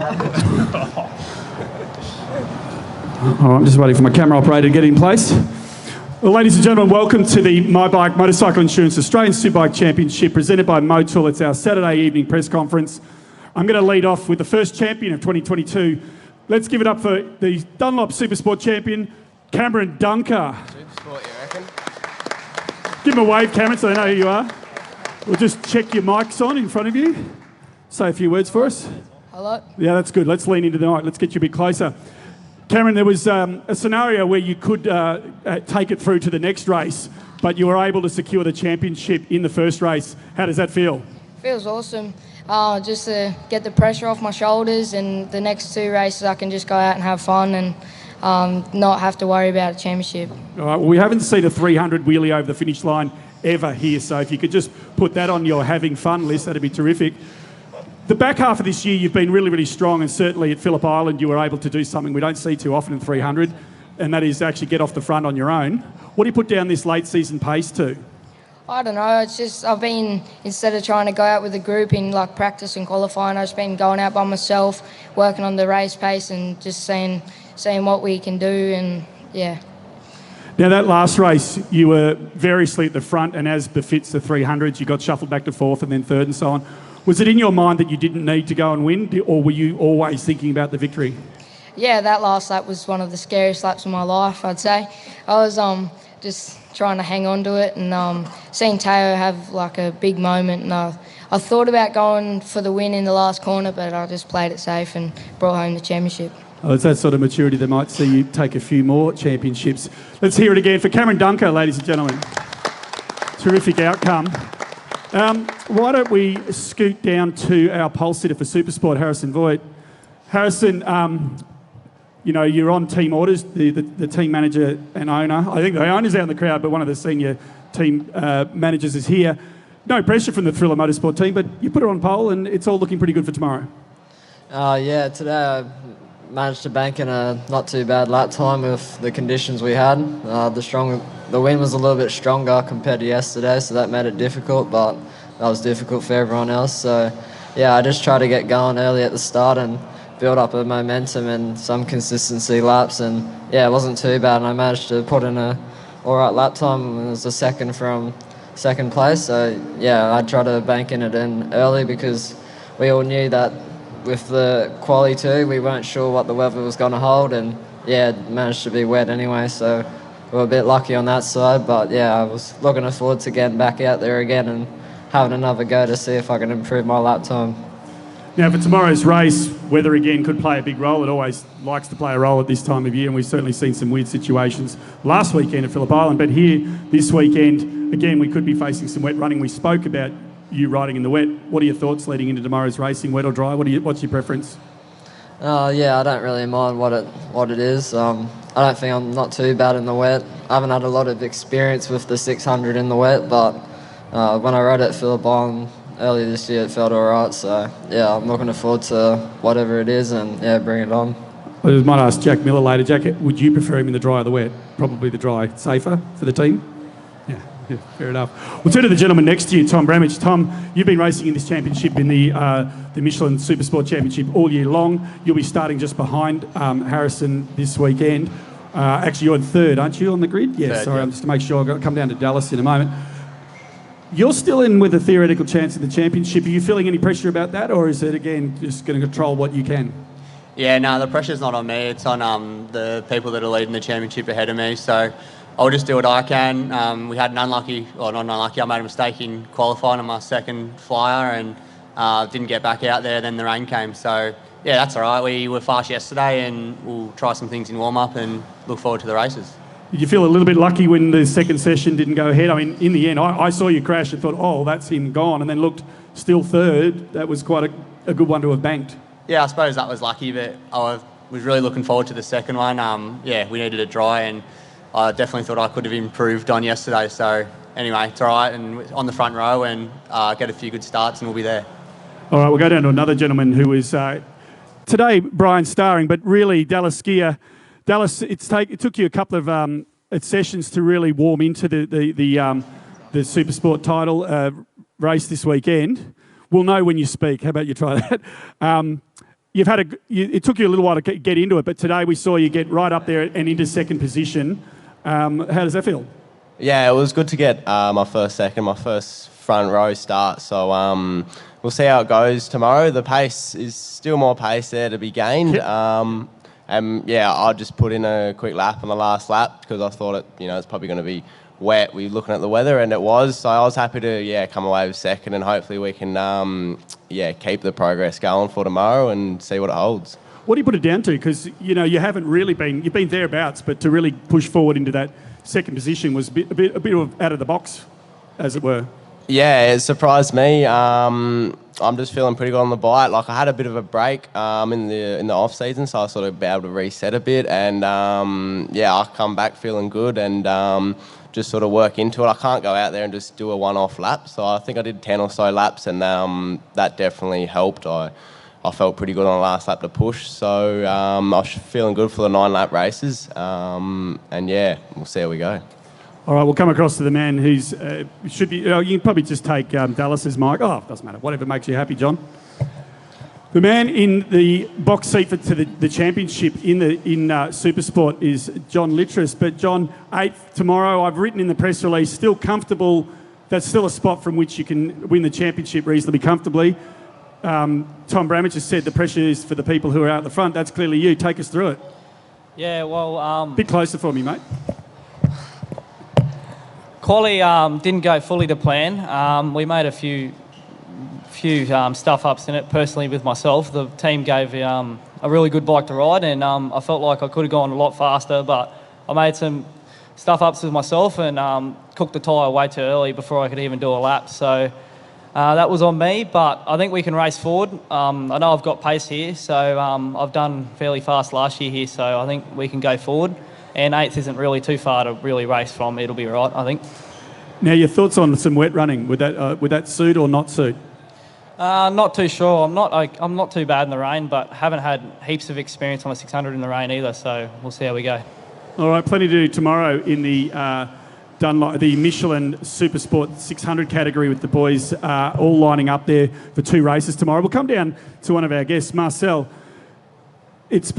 Oh, I'm just waiting for my camera operator to get in place. Well, ladies and gentlemen, welcome to the My Bike Motorcycle Insurance Australian Superbike Championship presented by Motul. It's our Saturday evening press conference. I'm going to lead off with the first champion of 2022. Let's give it up for the Dunlop Supersport champion, Cameron Dunker. Supersport, you reckon? Give him a wave, Cameron, so they know who you are. We'll just check your mics on in front of you. Say a few words for us. Hello. Yeah, that's good. Let's lean into the mic. Let's get you a bit closer. Cameron, there was a scenario where you could take it through to the next race, but you were able to secure the championship in the first race. How does that feel? Feels awesome. Just to get the pressure off my shoulders, and the next two races I can just go out and have fun and not have to worry about a championship. All right, well, we haven't seen a 300 wheelie over the finish line ever here, so if you could just put that on your having fun list, that'd be terrific. The back half of this year, you've been really, really strong, and certainly at Phillip Island, you were able to do something we don't see too often in 300, and that is actually get off the front on your own. What do you put down this late season pace to? I don't know. It's just instead of trying to go out with a group in like practice and qualifying, I've just been going out by myself, working on the race pace, and just seeing what we can do, and yeah. Now, that last race, you were variously at the front, and as befits the 300s, you got shuffled back to fourth and then third and so on. Was it in your mind that you didn't need to go and win, or were you always thinking about the victory? Yeah, that last lap was one of the scariest laps of my life, I'd say. I was just trying to hang on to it, and seeing Teo have like a big moment, and I thought about going for the win in the last corner, but I just played it safe and brought home the championship. Oh, it's that sort of maturity that might see you take a few more championships. Let's hear it again for Cameron Dunker, ladies and gentlemen. Terrific outcome. Why don't we scoot down to our pole sitter for Supersport, Harrison Voigt. Harrison, you know, you're on team orders, the team manager and owner. I think the owner's out in the crowd, but one of the senior team managers is here. No pressure from the Thriller Motorsport team, but you put it on pole and it's all looking pretty good for tomorrow. Yeah, today I managed to bank in a not too bad lap time with the conditions we had. The wind was a little bit stronger compared to yesterday, so that made it difficult, but that was difficult for everyone else. So yeah, I just tried to get going early at the start and build up a momentum and some consistency laps, and yeah, it wasn't too bad, and I managed to put in a alright lap time, and it was a second from second place. So yeah, I tried to bank in early because we all knew that with the quali too, we weren't sure what the weather was going to hold, and yeah, it managed to be wet anyway, so we were a bit lucky on that side. But yeah, I was looking forward to getting back out there again and having another go to see if I can improve my lap time. Now, for tomorrow's race, weather again could play a big role. It always likes to play a role at this time of year, and we've certainly seen some weird situations last weekend at Phillip Island. But here, this weekend, again, we could be facing some wet running. We spoke about you riding in the wet. What are your thoughts leading into tomorrow's racing, wet or dry? What's your preference? Yeah, I don't really mind what it is. I don't think I'm not too bad in the wet. I haven't had a lot of experience with the 600 in the wet, but when I rode at Phillip Island earlier this year, it felt alright. So yeah, I'm looking forward to whatever it is, and yeah, bring it on. I might ask Jack Miller later. Jack, would you prefer him in the dry or the wet? Probably the dry. Safer for the team? Yeah, fair enough. We'll turn to the gentleman next to you, Tom Bramage. Tom, you've been racing in this championship in the Michelin Supersport Championship all year long. You'll be starting just behind Harrison this weekend. Actually, you're in third, aren't you, on the grid? Yeah, third, sorry, yeah. Just to make sure. I've got to come down to Dallas in a moment. You're still in with a theoretical chance in the championship. Are you feeling any pressure about that, or is it, again, just going to control what you can? Yeah, no, the pressure's not on me. It's on the people that are leading the championship ahead of me. So I'll just do what I can. We had not unlucky, I made a mistake in qualifying on my second flyer and didn't get back out there. Then the rain came. So yeah, that's all right. We were fast yesterday, and we'll try some things in warm-up and look forward to the races. Did you feel a little bit lucky when the second session didn't go ahead? I mean, in the end, I saw you crash and thought, oh, that's him gone, and then looked still third. That was quite a good one to have banked. Yeah, I suppose that was lucky, but I was really looking forward to the second one. Yeah, we needed it dry, and I definitely thought I could have improved on yesterday. So anyway, it's all right, and on the front row, and get a few good starts, and we'll be there. All right, we'll go down to another gentleman who is today Brian Starring, but really Dallas skier. Dallas, it took you a couple of sessions to really warm into the Supersport title race this weekend. We'll know when you speak. How about you try that? you've had it took you a little while to get into it, but today we saw you get right up there and into second position. How does that feel? Yeah, it was good to get my first front row start. So we'll see how it goes tomorrow. The pace is still more pace there to be gained. Yep. And yeah, I'll just put in a quick lap on the last lap because I thought it's probably going to be wet. We were looking at the weather and it was. So I was happy to come away with second, and hopefully we can keep the progress going for tomorrow and see what it holds. What do you put it down to? Because you haven't really you've been thereabouts, but to really push forward into that second position was a bit of out of the box, as it were. Yeah, it surprised me. I'm just feeling pretty good on the bike. Like I had a bit of a break in the off season, so I sort of be able to reset a bit, and I come back feeling good and just sort of work into it. I can't go out there and just do a one-off lap, so I think I did 10 or so laps, and that definitely helped. I felt pretty good on the last lap to push, so I was feeling good for the 9-lap races, and yeah, we'll see how we go. All right, we'll come across to the man who's should be. You can probably just take Dallas's mic. Oh, it doesn't matter. Whatever makes you happy, John. The man in the box seat to the championship in Supersport is John Littress. But John, 8th tomorrow. I've written in the press release. Still comfortable. That's still a spot from which you can win the championship reasonably comfortably. Tom Bramage has said the pressure is for the people who are out the front. That's clearly you. Take us through it. Yeah, well... bit closer for me, mate. Quali didn't go fully to plan. We made a few stuff-ups in it, personally with myself. The team gave a really good bike to ride, and I felt like I could have gone a lot faster, but I made some stuff-ups with myself and cooked the tyre way too early before I could even do a lap. So that was on me, but I think we can race forward. I know I've got pace here, so I've done fairly fast last year here, so I think we can go forward. And 8th isn't really too far to really race from. It'll be right, I think. Now, your thoughts on some wet running? Would that suit or not suit? Not too sure. I'm not too bad in the rain, but haven't had heaps of experience on a 600 in the rain either. So we'll see how we go. All right, plenty to do tomorrow in the Michelin Supersport 600 category with the boys all lining up there for 2 races tomorrow. We'll come down to one of our guests, Marcel. It's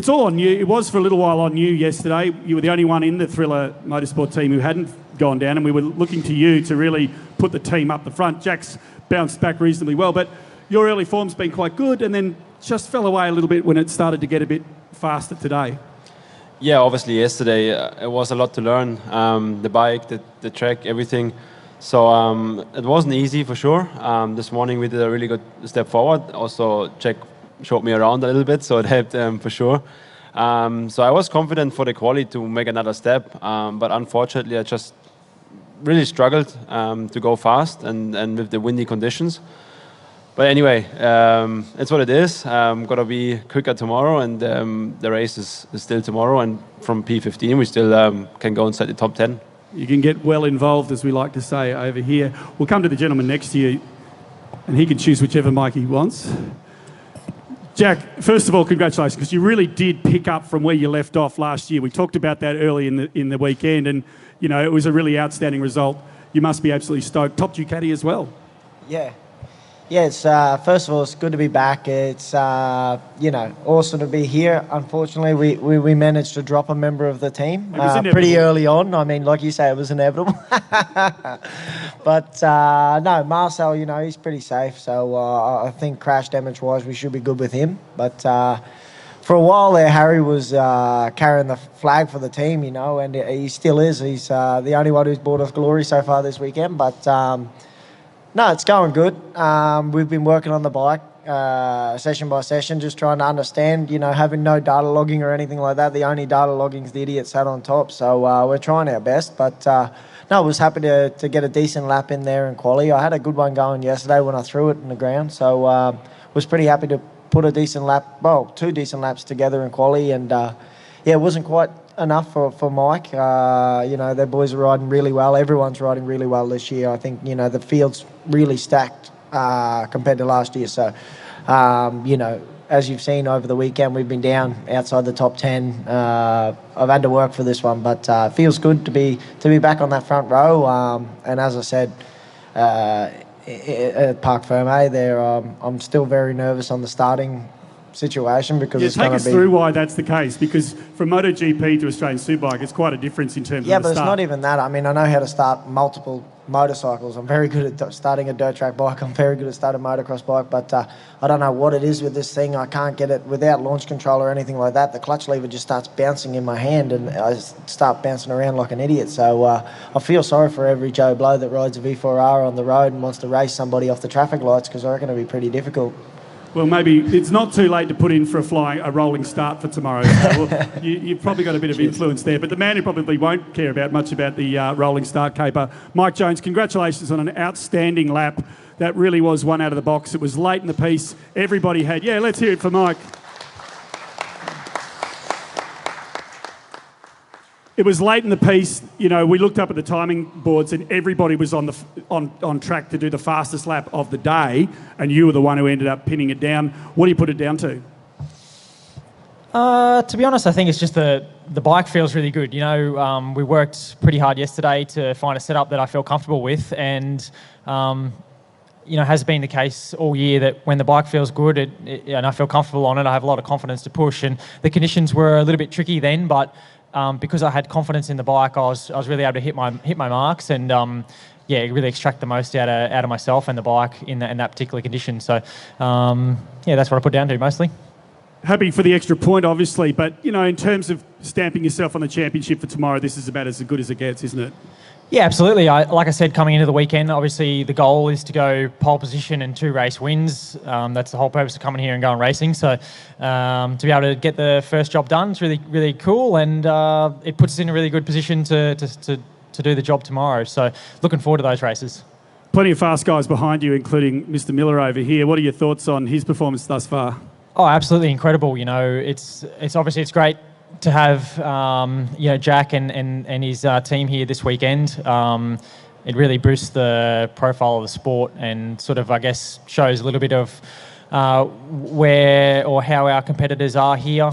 all on you. It was for a little while on you yesterday. You were the only one in the Thriller Motorsport team who hadn't gone down, and we were looking to you to really put the team up the front. Jack's bounced back reasonably well, but your early form's been quite good and then just fell away a little bit when it started to get a bit faster today. Yeah, obviously yesterday it was a lot to learn. The bike, the track, everything. So it wasn't easy for sure. This morning we did a really good step forward. Also, Jack showed me around a little bit, so it helped for sure. So I was confident for the quali to make another step, but unfortunately I just really struggled to go fast and with the windy conditions. But anyway, it's what it is. Got to be quicker tomorrow, and the race is still tomorrow, and from P15 we still can go inside the top 10. You can get well involved, as we like to say over here. We'll come to the gentleman next to you, and he can choose whichever mic he wants. Jack, first of all, congratulations, because you really did pick up from where you left off last year. We talked about that early in the weekend, and it was a really outstanding result. You must be absolutely stoked. Top Ducati as well. Yeah. Yeah, it's first of all, it's good to be back. It's awesome to be here. Unfortunately, we managed to drop a member of the team pretty early on. I mean, like you say, it was inevitable. But no, Marcel, he's pretty safe. So I think crash damage wise, we should be good with him. But for a while there, Harry was carrying the flag for the team, and he still is. He's the only one who's brought us glory so far this weekend. But no, it's going good. We've been working on the bike session by session, just trying to understand, having no data logging or anything like that. The only data logging is the idiot sat on top. So we're trying our best. But no, I was happy to get a decent lap in there in quali. I had a good one going yesterday when I threw it in the ground. So was pretty happy to put a decent lap, 2 decent laps together in quali. And it wasn't quite enough for Mike. Their boys are riding really well. Everyone's riding really well this year. I think, the field's really stacked compared to last year. So, as you've seen over the weekend, we've been down outside the top 10. I've had to work for this one, but it feels good to be back on that front row. And as I said, at Parc Fermé there, I'm still very nervous on the starting situation because Yeah, it's going take to us be. through why that's the case, because from MotoGP to Australian Superbike, it's quite a difference in terms Yeah, of the but it's start. not even that. I mean, I know how to start multiple motorcycles. I'm very good at starting a dirt track bike. I'm very good at starting a motocross bike, but I don't know what it is with this thing. I can't get it without launch control or anything like that. The clutch lever just starts bouncing in my hand and I start bouncing around like an idiot. So I feel sorry for every Joe Blow that rides a V4R on the road and wants to race somebody off the traffic lights, because I reckon it'll be pretty difficult. Well, maybe it's not too late to put in for a rolling start for tomorrow. So you've probably got a bit of influence there. But the man who probably won't care much about the rolling start caper, Mike Jones, congratulations on an outstanding lap. That really was one out of the box. It was late in the piece. Everybody had... Yeah, let's hear it for Mike. It was late in the piece. You know, we looked up at the timing boards and everybody was on track to do the fastest lap of the day, and you were the one who ended up pinning it down. What do you put it down to? To be honest, I think it's just the bike feels really good. You know, we worked pretty hard yesterday to find a setup that I feel comfortable with, and you know, has been the case all year that when the bike feels good and I feel comfortable on it, I have a lot of confidence to push. And the conditions were a little bit tricky then, but because I had confidence in the bike, I was really able to hit my marks and yeah, really extract the most out of myself and the bike in that particular condition. So yeah, that's what I put down to mostly. Happy for the extra point, obviously, but you know, in terms of stamping yourself on the championship for tomorrow, this is about as good as it gets, isn't it? Yeah, absolutely. Like I said, coming into the weekend, obviously the goal is to go pole position and 2 race wins. That's the whole purpose of coming here and going racing. So to be able to get the first job done is really, really cool, and it puts us in a really good position to do the job tomorrow. So looking forward to those races. Plenty of fast guys behind you, including Mr. Miller over here. What are your thoughts on his performance thus far? Oh, absolutely incredible. You know, it's obviously it's great to have you know, Jack and his team here this weekend. It really boosts the profile of the sport and sort of, I guess, shows a little bit of where or how our competitors are here.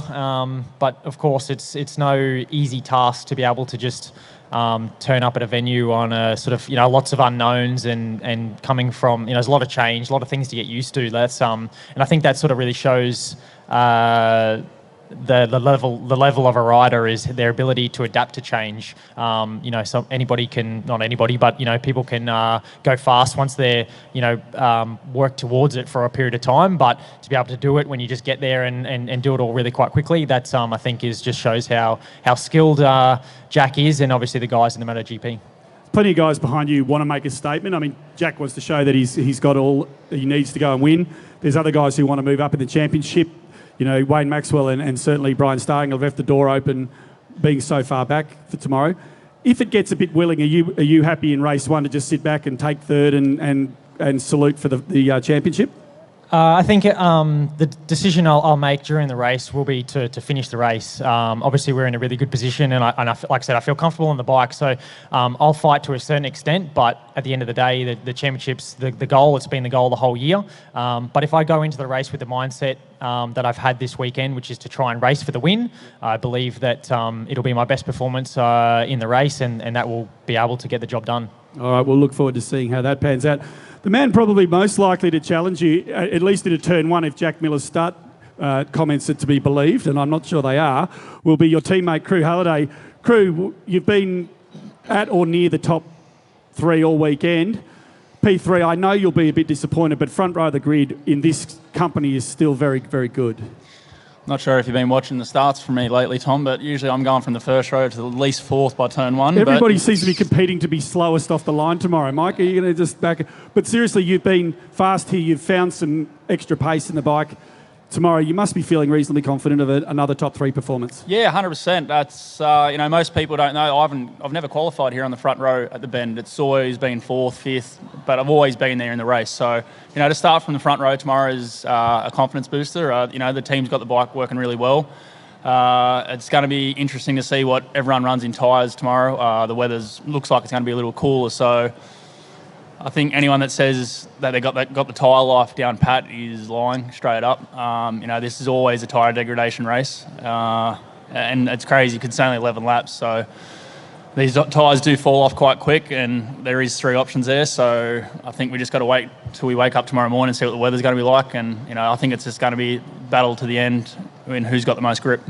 But of course, it's no easy task to be able to just turn up at a venue on a sort of, you know, lots of unknowns and coming from, you know, there's a lot of change, a lot of things to get used to. That's and I think that sort of really shows the level of a rider is their ability to adapt to change. You know, so anybody can, not anybody, but you know, people can go fast once they're, you know, work towards it for a period of time. But to be able to do it when you just get there and do it all really quite quickly, that's I think just shows how skilled Jack is, and obviously the guys in the MotoGP. Plenty of guys behind you want to make a statement. I mean, Jack wants to show that he's got all he needs to go and win. There's other guys who want to move up in the championship. You know, Wayne Maxwell and certainly Brian Starling have left the door open, being so far back for tomorrow. If it gets a bit willing, are you happy in race 1 to just sit back and take third and salute for the championship? I think the decision I'll make during the race will be to finish the race. Obviously, we're in a really good position, and like I said, I feel comfortable on the bike, so I'll fight to a certain extent, but at the end of the day, the championship's the goal. It's been the goal the whole year. But if I go into the race with the mindset that I've had this weekend, which is to try and race for the win, I believe that it'll be my best performance in the race, and that will be able to get the job done. All right, we'll look forward to seeing how that pans out. The man probably most likely to challenge you, at least in a turn 1, if Jack Miller's start comments are to be believed, and I'm not sure they are, will be your teammate, Crew Halliday. Crew, you've been at or near the top 3 all weekend. P3, I know you'll be a bit disappointed, but front row of the grid in this company is still very, very good. Not sure if you've been watching the starts from me lately, Tom, but usually I'm going from the first row to the least 4th by turn 1. Everybody seems to be competing to be slowest off the line tomorrow. Mike, are you going to just back... But seriously, you've been fast here. You've found some extra pace in the bike. Tomorrow, you must be feeling reasonably confident of another top 3 performance. Yeah, 100%. That's you know, most people don't know. I've never qualified here on the front row at the Bend. It's always been 4th, 5th, but I've always been there in the race. So you know, to start from the front row tomorrow is a confidence booster. You know, the team's got the bike working really well. It's going to be interesting to see what everyone runs in tyres tomorrow. The weather's looks like it's going to be a little cooler, so I think anyone that says that they got the tyre life down pat is lying straight up. You know, this is always a tyre degradation race, and it's crazy because it's only 11 laps. So these tyres do fall off quite quick, and there is 3 options there. So I think we just got to wait till we wake up tomorrow morning and see what the weather's going to be like. And I think it's just going to be battle to the end in who's got the most grip.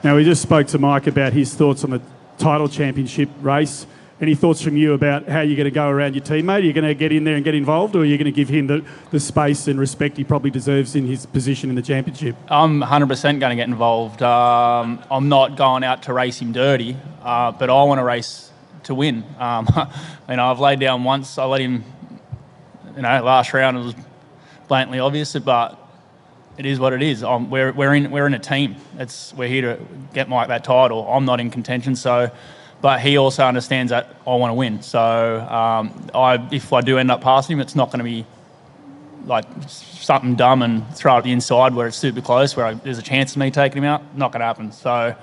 Now, we just spoke to Mike about his thoughts on the title championship race. Any thoughts from you about how you're going to go around your teammate? Are you going to get in there and get involved, or are you going to give him the space and respect he probably deserves in his position in the championship? I'm 100% going to get involved. I'm not going out to race him dirty, but I want to race to win. I've laid down once. I let him, last round it was blatantly obvious, but it is what it is. We're in a team. We're here to get Mike that title. I'm not in contention, so. But he also understands that I want to win. So if I do end up passing him, it's not going to be like something dumb and throw it at the inside where it's super close, where there's a chance of me taking him out. Not going to happen. So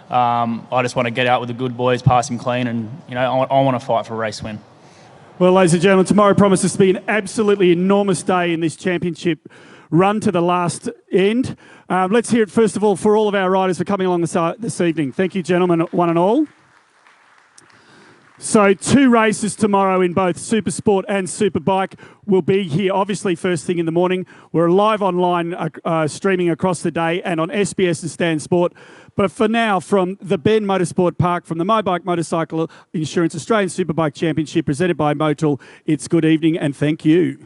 I just want to get out with the good boys, pass him clean, and I want to fight for a race win. Well, ladies and gentlemen, tomorrow promises to be an absolutely enormous day in this championship run to the last end. Let's hear it first of all for all of our riders for coming along this evening. Thank you, gentlemen, one and all. So 2 races tomorrow in both Supersport and Superbike will be here, obviously, first thing in the morning. We're live online, streaming across the day and on SBS and Stan Sport. But for now, from the Ben Motorsport Park, from the MoBike Motorcycle Insurance Australian Superbike Championship presented by Motul, it's good evening and thank you.